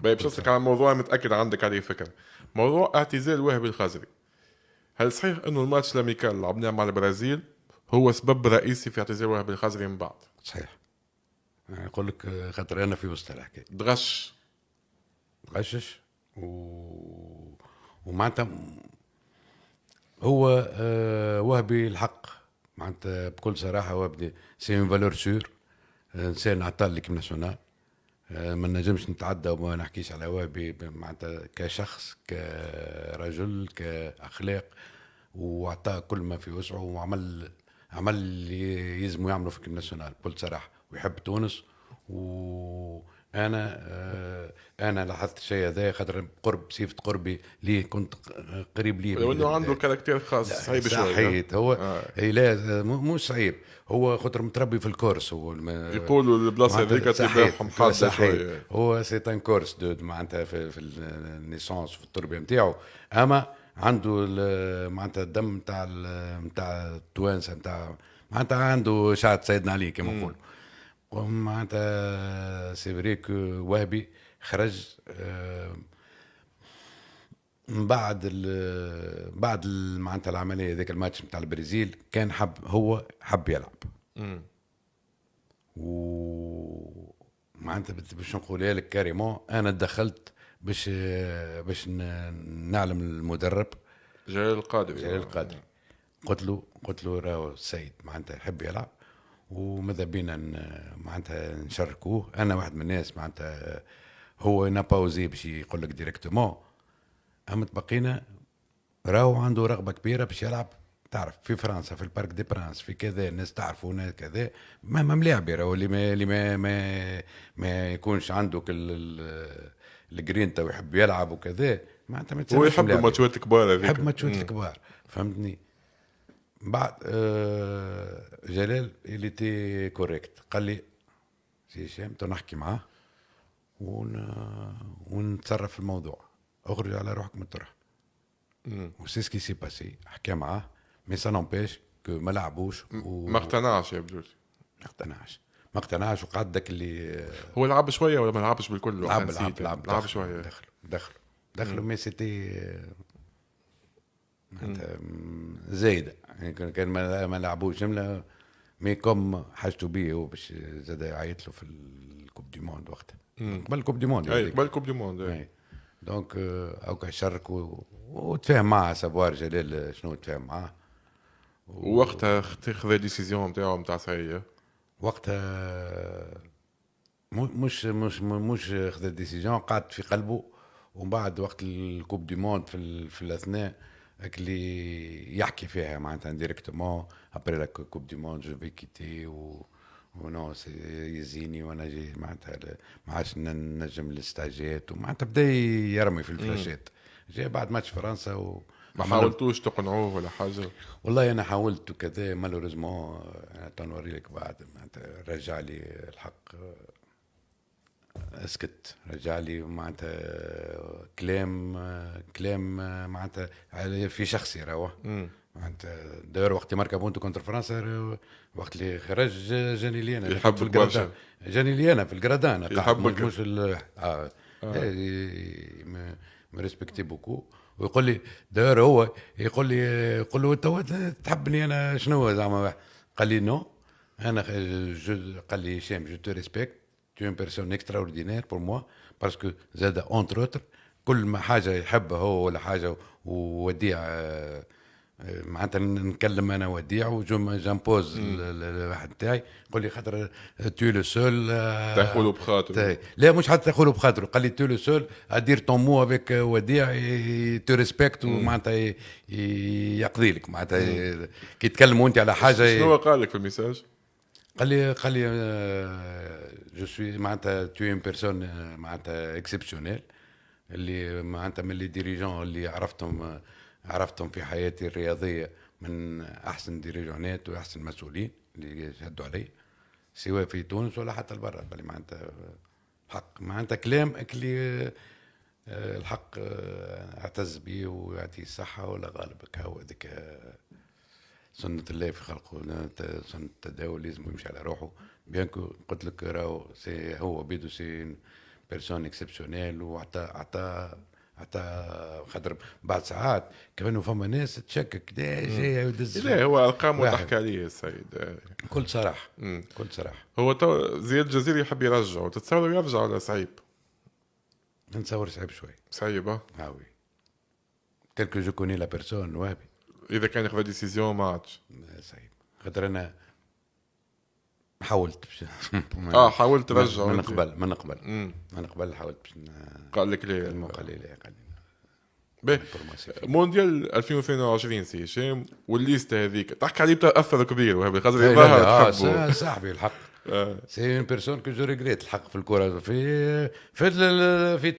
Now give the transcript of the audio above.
باش نسألك على موضوع متأكد عندك عليه فكرة. موضوع اعتزال وهبي الخزري، هل صحيح انه الماتش الامريكان اللي لعبناه مع البرازيل هو سبب رئيسي في اعتزال وهبي الخزري من بعد؟ صحيح. يقول لك خاطر انا في وسط الحكايه دغش غشش ومعناتها هو وهبي الحق، معناتها بكل صراحه وهبي سي اون فالور سور، انسان عطال ليكيب ناسيونال. ما نجمش نتعدى وما نحكيش على وهبي معناتها كشخص كرجل كاخلاق، وعطى كل ما في وسعه عمل اللي يلزموا يعملوا في الناسيونال بكل صراحه، ويحب تونس. وانا انا لاحظت الشيء هذا خاطر قرب صفه قربي ليه، كنت قريب ليه لو انه عنده كاركتير خاص صعيب شويه. صحيت هو لا مش صعيب، هو خاطر متربي في الكورس. هو يقولوا البلاصه هذيك تبعهم حاضره شويه. هو سي ان كورس معناتها في النيسانس في التربيه نتاعو، اما عنده معناتها الدم نتاع التوانسه نتاع معناتها عنده شعب سيدنا علي كما نقول. معناتها سي فري كو وهبي خرج من بعد معناتها العمليه ذيك الماتش نتاع البرازيل، كان حب يلعب. ومعناتها باش نقولها لك كاريمون، انا دخلت باش نعلم المدرب جلال القادري. قلت له راهو السيد معناتها يحب يلعب وماذا بينا معناتها نشاركوه. انا واحد من الناس معناتها هو ناباوزي باش يقول لك ديريكتومون، اما تبقينا راهو عنده رغبه كبيره باش يلعب. تعرف في فرنسا في البارك دي برانس في كذا الناس تعرفوا ناس كذا مهما ملاعب راهو اللي ما يكونش عندك الجرينتا ويحب يلعب وكذا معناتها هو يحب الماتشات الكبار هذيك، يحب الماتشات الكبار، فهمتني. بعد جلال اللي تي كوريكت قال لي سي هشام نحكي معاه ونتصرف في الموضوع، اخرج على روحك من الطرح. وسي سكي سي باسي، حكى معاه مي سا نومبيش كو ما لعبوش ما اقتنعش يا بجوز. ما اقتنعش وقعد داك اللي هو لعب شويه ولا ما لعبش بالكل؟ لعب شويه دخلوا مي سيتي زايده يعني كان ما لعبوش جمله مي كوم حاجته بيه هو باش زاد يعيط له في الكوب دي موند وقتها قبل الكوب دي موند. قبل الكوب دي موند دونك اوكا شارك وتفاهم معاه سافوار جلال شنو تفاهم معاه. ووقتها خذ ديسيزيون نتاع صحيح. وقتها مش خذ ديسيزيون، قعدت في قلبه. ومن بعد وقت الكوب دي موند في الاثناء اللي يحكي فيها معناتها ديريكتومون ابري لا كوب دي موند جو في كيتي ونو يزيني وانا جاي معناتها ما عادش نجم الاستاجات ومعناتها بدا يرمي في الفلاشات. جاي بعد ماتش فرنسا ما حاولتوش تقنعوه ولا حاجه؟ والله انا حاولت وكذا مالوريزمون تنوري لك بعد معناتها رجع لي الحق اسكت، رجع لي معناتها كلام معناتها في شخصي راهو معناتها داير وقت ماركا بونتو كونتر فرنسا وقت اللي خرج جاني لي انا يحب الجرادان، جاني لي انا في الجرادان يحبك مش ما ريسبكتي بوكو. ويقول لي داير هو يقول له انت تحبني انا شنو زعما؟ قال لي نو انا قال لي هشام جو تو ريسبكت tu es une personne extraordinaire pour moi parce que زاد entre autres كل ما حاجة يحبها هو ولا حاجة ووديع معناتها نكلم انا وديع وجامبوز الواحد تاعي يقول لي خاطر تو لو سول تاخذه بخاطر. لا مش حتى تاخذه بخاطر، قال لي تو لو سول ادير طون مو افيك وديع تو ريسبكت ومعناتها يقضي لك معناتها كي تكلموا انت على حاجه. شنو قال لك في الميساج؟ قال لي جو سوي معناتها تو ان بيرسون معناتها اكسبسيونيل، اللي معناتها من لي ديريجون اللي عرفتهم في حياتي الرياضيه، من احسن ديريجونات واحسن مسؤولين اللي شهدوا علي سواء في تونس ولا حتى برا. بالي معناتها حق معناتها كلام اللي الحق اعتز به ويعطيه الصحه ولا غالبك هو ذيك سنة الله في خلقه، سنة التداول لازم يمشي على روحه. بيانكو قلت لك راهو هو بيدو سي بيرسون اكسبسيونيل، حتى خاطر بعد ساعات كانوا فما ناس تشكك ده جاي ودز لا هو ارقام واحد. وتحكي عليه السيد. كل صراحه كل صراحه. هو زياد الجزيري يحب يرجع، وتتصور يرجع ولا صعيب؟ نتصور صعيب شوي. صعيب وي تل كو جو كوني لا بيرسون وهبي. اذا كان ياخذ ديسيزيون ما عادش. صعيب خاطر انا حاولت باش حاولت ترجع ما نقبل حاولت باش قال لك ليه؟ الموقع ليه قال لي باهي. مونديال 2022 سي هشام والليسته هذيك تحكي عليه اثر كبير، وهذا خاطر يظهر تحبه صاحبي الحق. سي اون بيرسون كو جو ريغريت الحق في الكره في